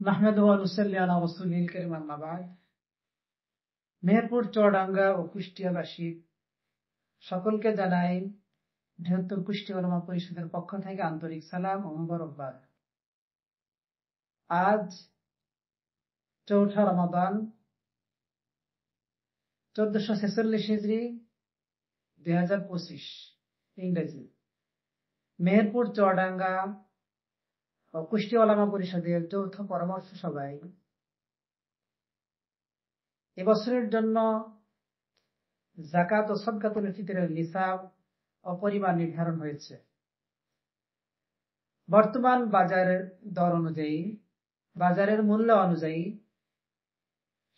নাহমাদুহু ওয়া নুসাল্লি আলা রাসূলিল কারীম আম্মা বা'দ। মেহেরপুর, চুয়াডাঙ্গা ও কুষ্টিয়াবাসী সকলকে জানাই বৃহত্তর কুষ্টিয়া উলামা পরিষদের পক্ষ থেকে আন্তরিক সালাম ও মোবারকবাদ। আজ ৪ঠা রমাদান ১৪৪৬ হিজরি ২০২৫ ইংরেজি। মেহেরপুর, চুয়াডাঙ্গা ও কুষ্টিয়া উলামা পরিষদের যৌথ পরামর্শ সভায় এবছরের জন্য যাকাত ও সদকাতুল ফিতরের নিসাব ও পরিমাণ নির্ধারণ হয়েছে। বর্তমান বাজারের দর অনুযায়ী, বাজারের মূল্য অনুযায়ী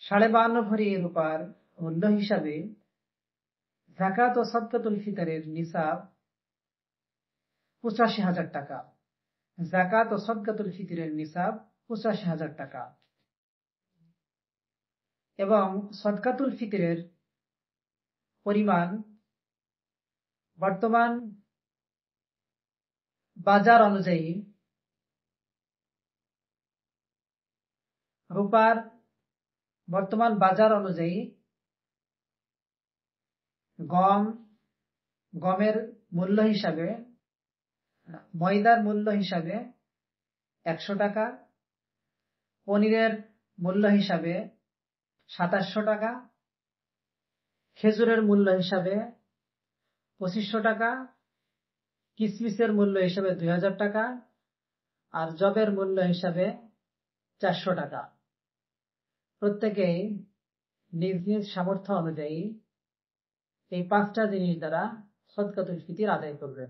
52.5 ভরি রূপার মূল্য হিসাবে যাকাত ও সদকাতুল ফিতরের নিসাব 85,000 টাকা। যাকাত ও সদকাতুল ফিতরের নিসাব 85,000 টাকা এবং সদকাতুল ফিতরের পরিমাণ বর্তমান বাজার অনুযায়ী রূপার বর্তমান বাজার অনুযায়ী গমের মূল্য হিসাবে, ময়দার মূল্য হিসাবে 100 টাকা, পনিরের মূল্য হিসাবে 2700 টাকা, খেজুরের মূল্য হিসাবে 2500 টাকা, কিসমিসের মূল্য হিসাবে 2000 টাকা আর জবের মূল্য হিসাবে 400 টাকা। প্রত্যেকেই নিজ নিজ সামর্থ্য অনুযায়ী এই 5টা জিনিস দ্বারা সদকাতুল ফিতর আদায় করবে।